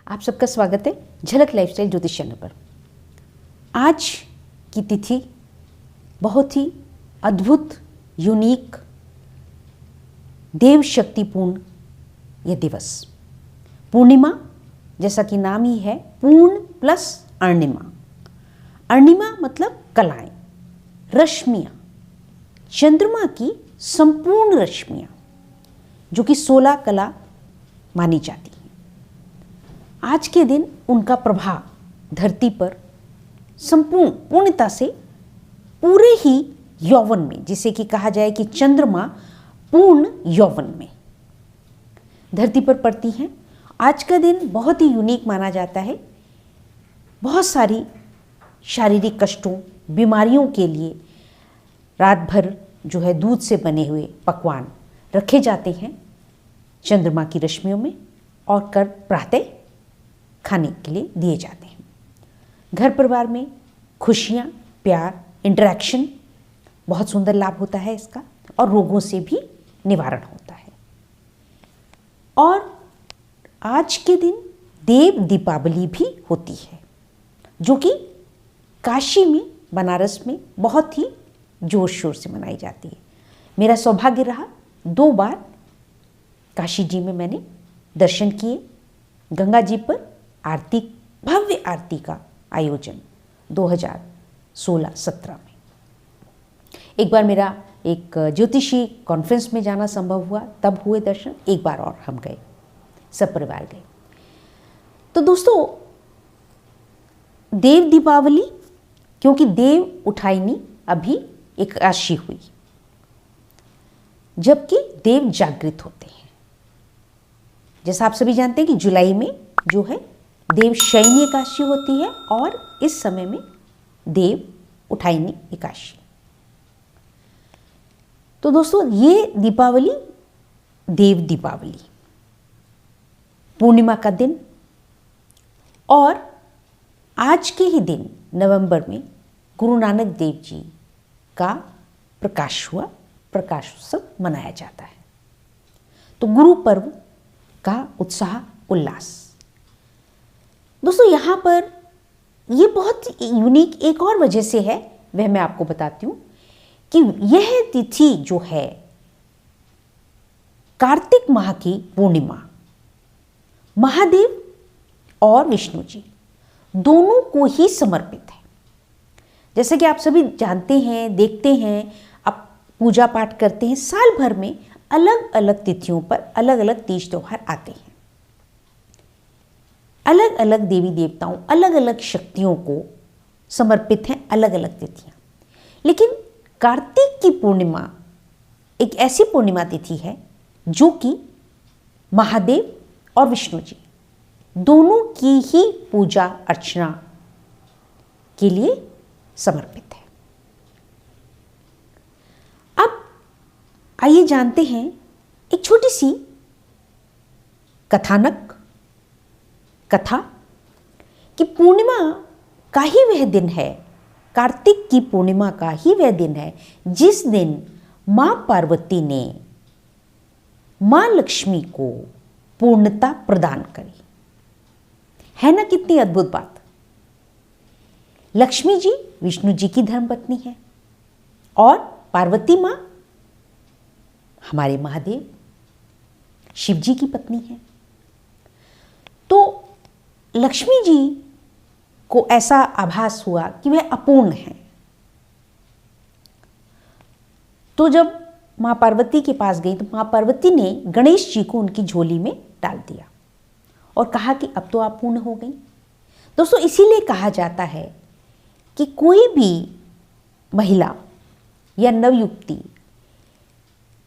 आप सबका स्वागत है झलक लाइफस्टाइल ज्योतिष चैनल पर। आज की तिथि बहुत ही अद्भुत, यूनिक, देव शक्तिपूर्ण यह दिवस पूर्णिमा, जैसा कि नाम ही है, पूर्ण प्लस अर्णिमा। अर्णिमा मतलब कलाएं, रश्मियाँ, चंद्रमा की संपूर्ण रश्मियाँ, जो कि 16 कला मानी जाती हैं। आज के दिन उनका प्रभाव धरती पर संपूर्ण पूर्णता से पूरे ही यौवन में, जिसे कि कहा जाए कि चंद्रमा पूर्ण यौवन में धरती पर पड़ती हैं। आज का दिन बहुत ही यूनिक माना जाता है। बहुत सारी शारीरिक कष्टों, बीमारियों के लिए रात भर जो है दूध से बने हुए पकवान रखे जाते हैं चंद्रमा की रश्मियों में, और कर प्रातः खाने के लिए दिए जाते हैं। घर परिवार में खुशियाँ, प्यार, इंटरेक्शन, बहुत सुंदर लाभ होता है इसका, और रोगों से भी निवारण होता है। और आज के दिन देव दीपावली भी होती है, जो कि काशी में, बनारस में बहुत ही जोर शोर से मनाई जाती है। मेरा सौभाग्य रहा 2 बार काशी जी में मैंने दर्शन किए। गंगा जी पर आरती, भव्य आरती का आयोजन 2016-17 में। एक बार मेरा एक ज्योतिषी कॉन्फ्रेंस में जाना संभव हुआ, तब हुए दर्शन। एक बार और हम गए, सब परिवार गए। तो दोस्तों, देव दीपावली, क्योंकि देव उठाइनी अभी एकादशी हुई, जबकि देव जागृत होते हैं। जैसा आप सभी जानते हैं कि जुलाई में जो है देव शयनी एकादशी होती है, और इस समय में देव उठाइनी एकादशी। तो दोस्तों, ये दीपावली, देव दीपावली, पूर्णिमा का दिन, और आज के ही दिन नवंबर में गुरु नानक देव जी का प्रकाश हुआ, प्रकाशोत्सव मनाया जाता है। तो गुरु पर्व का उत्साह, उल्लास। दोस्तों, यहाँ पर ये बहुत यूनिक एक और वजह से है, वह मैं आपको बताती हूँ कि यह तिथि जो है कार्तिक माह की पूर्णिमा, महादेव और विष्णु जी दोनों को ही समर्पित है। जैसे कि आप सभी जानते हैं, देखते हैं, आप पूजा पाठ करते हैं, साल भर में अलग अलग तिथियों पर अलग अलग तीज त्योहार आते हैं। अलग अलग देवी देवताओं, अलग अलग शक्तियों को समर्पित हैं अलग अलग तिथियां। लेकिन कार्तिक की पूर्णिमा एक ऐसी पूर्णिमा तिथि है जो कि महादेव और विष्णु जी दोनों की ही पूजा अर्चना के लिए समर्पित है। अब आइए जानते हैं एक छोटी सी कथा कि पूर्णिमा का ही वह दिन है, कार्तिक की पूर्णिमा का ही वह दिन है जिस दिन मां पार्वती ने मां लक्ष्मी को पूर्णता प्रदान करी। है ना कितनी अद्भुत बात। लक्ष्मी जी विष्णु जी की धर्मपत्नी है, और पार्वती मां हमारे महादेव शिव जी की पत्नी है। तो लक्ष्मी जी को ऐसा आभास हुआ कि वह अपूर्ण है। तो जब मां पार्वती के पास गई, तो मां पार्वती ने गणेश जी को उनकी झोली में डाल दिया और कहा कि अब तो आप पूर्ण हो गई। दोस्तों, इसीलिए कहा जाता है कि कोई भी महिला या नवयुवती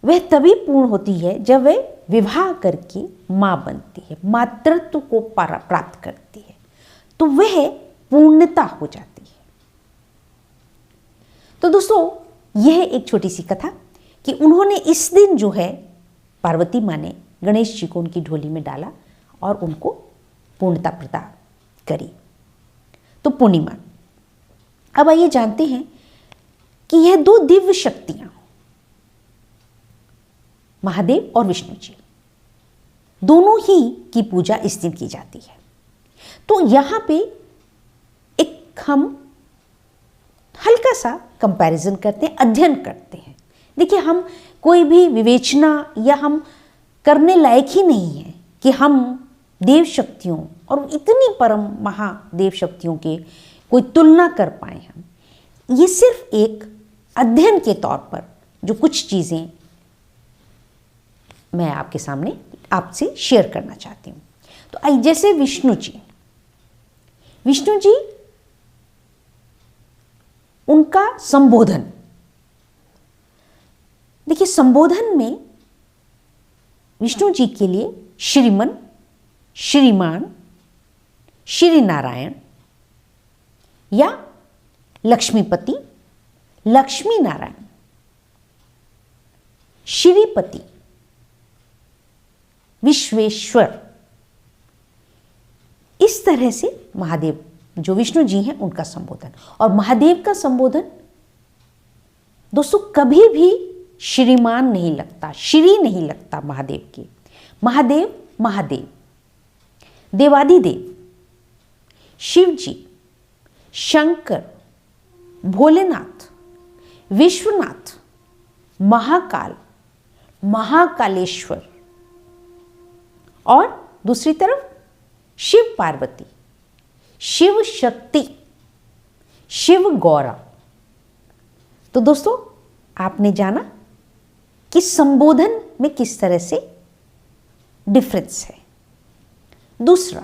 वह तभी पूर्ण होती है जब वह विवाह करके मां बनती है, मातृत्व को प्राप्त करती है, तो वह पूर्णता हो जाती है। तो दोस्तों, यह एक छोटी सी कथा कि उन्होंने इस दिन जो है पार्वती मां ने गणेश जी को उनकी ढोली में डाला और उनको पूर्णता प्रदान करी। तो पूर्णिमा। अब आइए जानते हैं कि यह 2 दिव्य शक्तियां, महादेव और विष्णु जी, दोनों ही की पूजा इस दिन की जाती है। तो यहाँ पे एक हम हल्का सा कंपैरिजन करते हैं, अध्ययन करते हैं। देखिए, हम कोई भी विवेचना या हम करने लायक ही नहीं है कि हम देव शक्तियों और इतनी परम महादेव शक्तियों के कोई तुलना कर पाए। हम ये सिर्फ एक अध्ययन के तौर पर जो कुछ चीज़ें मैं आपके सामने आपसे शेयर करना चाहती हूँ। तो आई, जैसे विष्णु जी उनका संबोधन, देखिए संबोधन में विष्णु जी के लिए श्रीमन, श्रीमान, श्री नारायण या लक्ष्मीपति, लक्ष्मी नारायण, श्रीपति, विश्वेश्वर, इस तरह से महादेव जो विष्णु जी हैं उनका संबोधन। और महादेव का संबोधन दोस्तों कभी भी श्रीमान नहीं लगता, श्री नहीं लगता महादेव की। महादेव महादेव, देवादिदेव, शिव जी, शंकर, भोलेनाथ, विश्वनाथ, महाकाल, महाकालेश्वर, और दूसरी तरफ शिव पार्वती, शिव शक्ति, शिव गौरा। तो दोस्तों आपने जाना कि संबोधन में किस तरह से डिफरेंस है। दूसरा,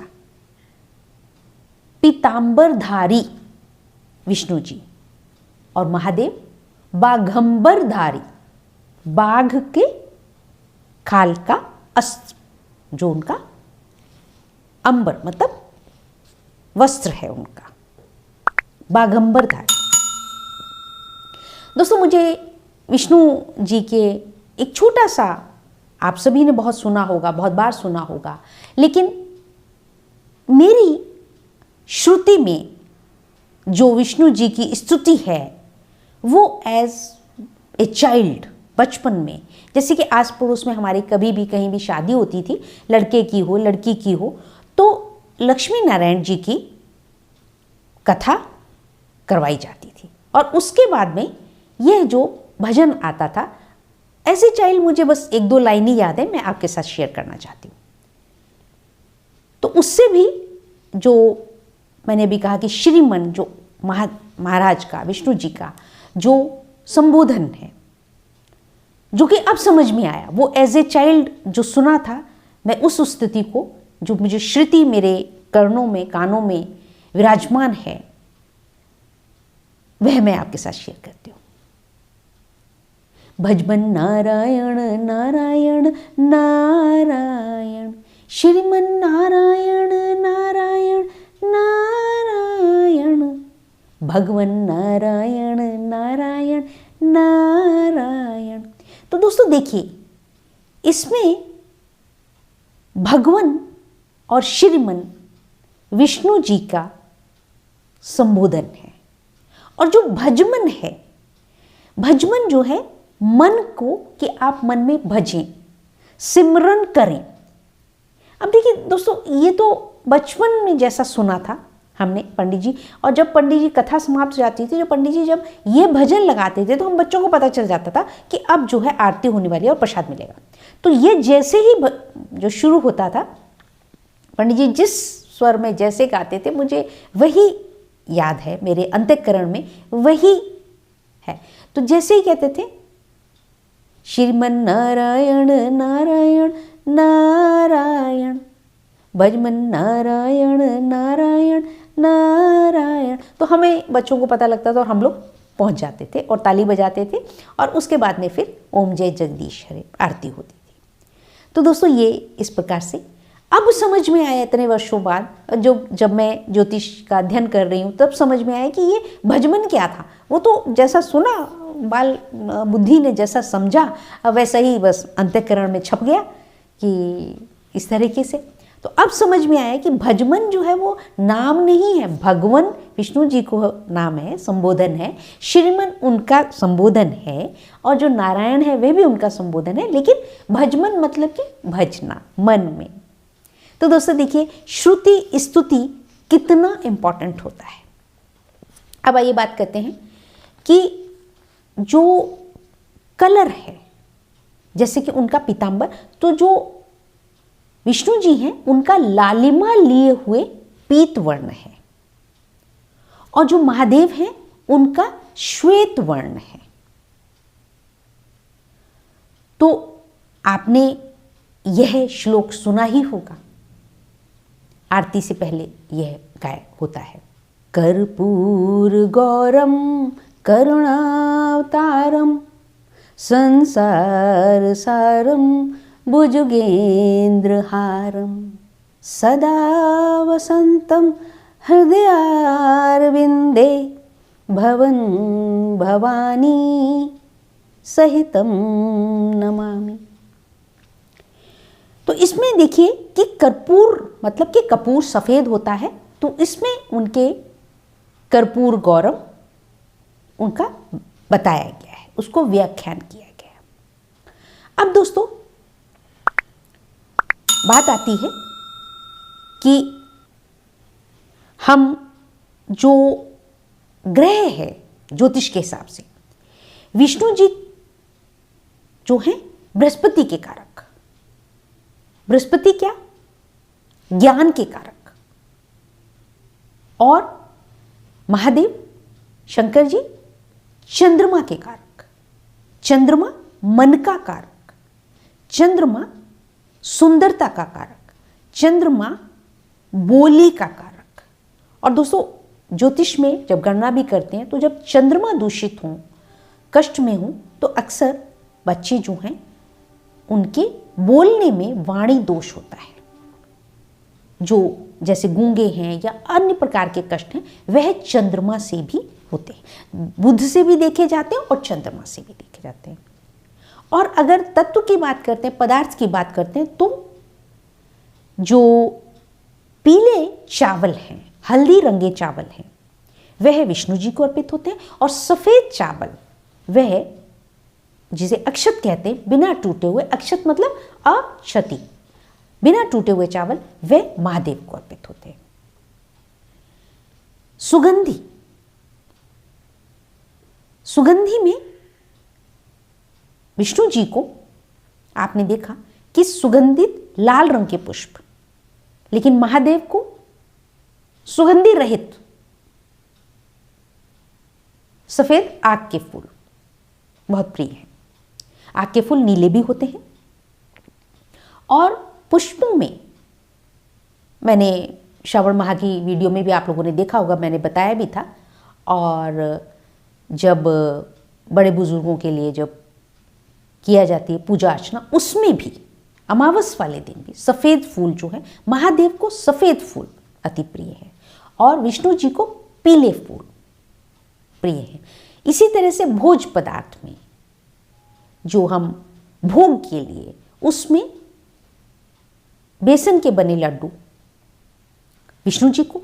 पीतांबरधारी विष्णु जी और महादेव बाघंबरधारी, बाघ के खाल का अस्त्र, जो उनका अंबर मतलब वस्त्र है उनका, बाघंबरधारी। दोस्तों मुझे विष्णु जी के एक छोटा सा, आप सभी ने बहुत सुना होगा, बहुत बार सुना होगा, लेकिन मेरी श्रुति में जो विष्णु जी की स्तुति है वो एज ए चाइल्ड, बचपन में, जैसे कि आस पड़ोस में हमारे कभी भी कहीं भी शादी होती थी, लड़के की हो लड़की की हो, तो लक्ष्मी नारायण जी की कथा करवाई जाती थी। और उसके बाद में यह जो भजन आता था, ऐसे चाइल्ड मुझे बस एक दो लाइन ही याद है, मैं आपके साथ शेयर करना चाहती हूँ। तो उससे भी जो मैंने भी कहा कि श्रीमन, जो महाराज का, विष्णु जी का जो संबोधन है, जो कि अब समझ में आया, वो एज ए चाइल्ड जो सुना था, मैं उस स्तुति को, जो मुझे श्रुति मेरे कर्णों में, कानों में विराजमान है, वह मैं आपके साथ शेयर करती हूँ। भजमन नारायण नारायण नारायण, श्रीमन नारायण नारायण नारायण, भगवन नारायण नारायण नारायण। तो दोस्तों देखिए, इसमें भगवन और श्रीमन विष्णु जी का संबोधन है। और जो भजमन है, भजमन जो है मन को, कि आप मन में भजें, सिमरन करें। अब देखिए दोस्तों, ये तो बचपन में जैसा सुना था हमने पंडित जी, और जब पंडित जी कथा समाप्त हो जाती थी, जो पंडित जी जब ये भजन लगाते थे, तो हम बच्चों को पता चल जाता था कि अब जो है आरती होने वाली है और प्रसाद मिलेगा। तो ये जैसे ही जो शुरू होता था, पंडित जी जिस स्वर में जैसे गाते थे, मुझे वही याद है, मेरे अंतःकरण में वही है। तो जैसे ही कहते थे, श्रीमन नारायण नारायण नारायण, भजमन नारायण नारायण नारायण, तो हमें बच्चों को पता लगता था और हम लोग पहुंच जाते थे और ताली बजाते थे, और उसके बाद में फिर ओम जय जगदीश हरे आरती होती थी। तो दोस्तों ये इस प्रकार से अब समझ में आया, इतने वर्षों बाद, जब मैं ज्योतिष का अध्ययन कर रही हूँ, तब समझ में आया कि ये भजमन क्या था। वो तो जैसा सुना, बाल बुद्धि ने जैसा समझा, वैसा ही बस अंतःकरण में छप गया कि इस तरीके से। तो अब समझ में आया कि भजमन जो है वो नाम नहीं है, भगवान विष्णु जी को नाम है, संबोधन है, श्रीमन उनका संबोधन है, और जो नारायण है वे भी उनका संबोधन है, लेकिन भजमन मतलब कि भजना, मन में। तो दोस्तों देखिए, श्रुति स्तुति कितना इंपॉर्टेंट होता है। अब आइए बात करते हैं कि जो कलर है, जैसे कि उनका पीतांबर, तो जो विष्णु जी हैं उनका लालिमा लिए हुए पीत वर्ण है, और जो महादेव हैं उनका श्वेत वर्ण है। तो आपने यह श्लोक सुना ही होगा, आरती से पहले यह गाय होता है। कर्पूर गौरम करुणावतारम संसार सारम भुजगेन्द्रहारम सदा वसंतम हृदयारविंदे भवन भवानी सहितम नमामि। तो इसमें देखिए कि कर्पूर मतलब कि कपूर सफेद होता है, तो इसमें उनके कर्पूर गौरम उनका बताया गया है, उसको व्याख्यान किया गया है। अब दोस्तों बात आती है कि हम जो ग्रह है ज्योतिष के हिसाब से, विष्णु जी जो हैं बृहस्पति के कारक, बृहस्पति क्या, ज्ञान के कारक, और महादेव शंकर जी चंद्रमा के कारक, चंद्रमा मन का कारक, चंद्रमा सुंदरता का कारक, चंद्रमा बोली का कारक। और दोस्तों ज्योतिष में जब गणना भी करते हैं तो जब चंद्रमा दूषित हों, कष्ट में हों, तो अक्सर बच्चे जो हैं उनके बोलने में वाणी दोष होता है, जो जैसे गूंगे हैं या अन्य प्रकार के कष्ट हैं, वह चंद्रमा से भी होते हैं, बुध से भी देखे जाते हैं और चंद्रमा से भी देखे जाते हैं। और अगर तत्व की बात करते हैं, पदार्थ की बात करते हैं, तो जो पीले चावल हैं, हल्दी रंगे चावल हैं, वह विष्णु जी को अर्पित होते हैं, और सफेद चावल वह जिसे अक्षत कहते हैं, बिना टूटे हुए, अक्षत मतलब अक्षति, बिना टूटे हुए चावल, वे महादेव को अर्पित होते हैं। सुगंधी, सुगंधी में विष्णु जी को आपने देखा कि सुगंधित लाल रंग के पुष्प, लेकिन महादेव को सुगंधि रहित सफेद आग के फूल बहुत प्रिय हैं। आग के फूल नीले भी होते हैं। और पुष्पों में मैंने श्रावण माह की वीडियो में भी आप लोगों ने देखा होगा, मैंने बताया भी था। और जब बड़े बुजुर्गों के लिए जब किया जाती है पूजा अर्चना, उसमें भी अमावस वाले दिन भी सफ़ेद फूल जो है, महादेव को सफ़ेद फूल अति प्रिय है और विष्णु जी को पीले फूल प्रिय है। इसी तरह से भोज पदार्थ में जो हम भोग के लिए, उसमें बेसन के बने लड्डू विष्णु जी को,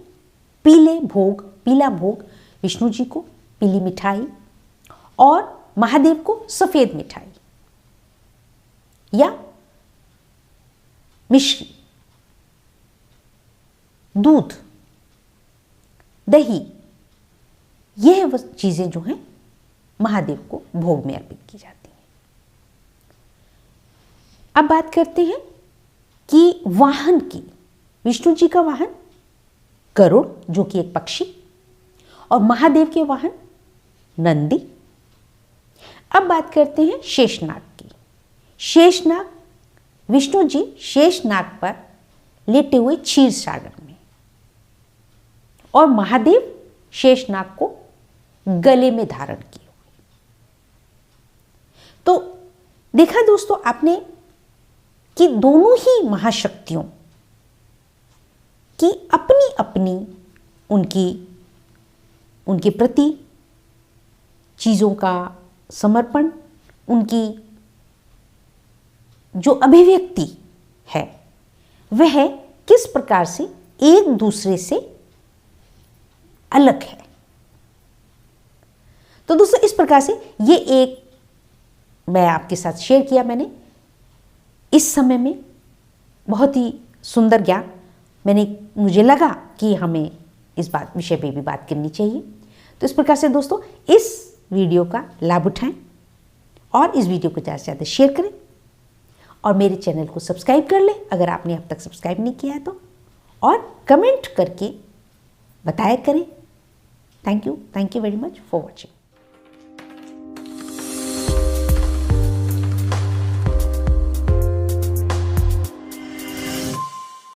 पीले भोग, पीला भोग विष्णु जी को, पीली मिठाई, और महादेव को सफ़ेद मिठाई या मिश्री, दूध, दही, यह चीज़ें जो हैं महादेव को भोग में अर्पित की जाती हैं। अब बात करते हैं कि वाहन की। विष्णु जी का वाहन गरुड़, जो कि एक पक्षी, और महादेव के वाहन नंदी। अब बात करते हैं शेषनाग की। शेषनाग, विष्णु जी शेषनाग पर लेटे हुए क्षीर सागर में, और महादेव शेषनाग को गले में धारण किए हुए। तो देखा दोस्तों आपने कि दोनों ही महाशक्तियों की अपनी अपनी उनके प्रति चीज़ों का समर्पण, उनकी जो अभिव्यक्ति है वह किस प्रकार से एक दूसरे से अलग है। तो दोस्तों इस प्रकार से ये एक मैं आपके साथ शेयर किया मैंने। इस समय में बहुत ही सुंदर ज्ञान मुझे लगा कि हमें इस विषय पे भी बात करनी चाहिए। तो इस प्रकार से दोस्तों इस वीडियो का लाभ उठाएं और इस वीडियो को ज़्यादा से ज़्यादा शेयर करें और मेरे चैनल को सब्सक्राइब कर लें अगर आपने अब तक सब्सक्राइब नहीं किया है तो, और कमेंट करके बताया करें। Thank you very much for watching.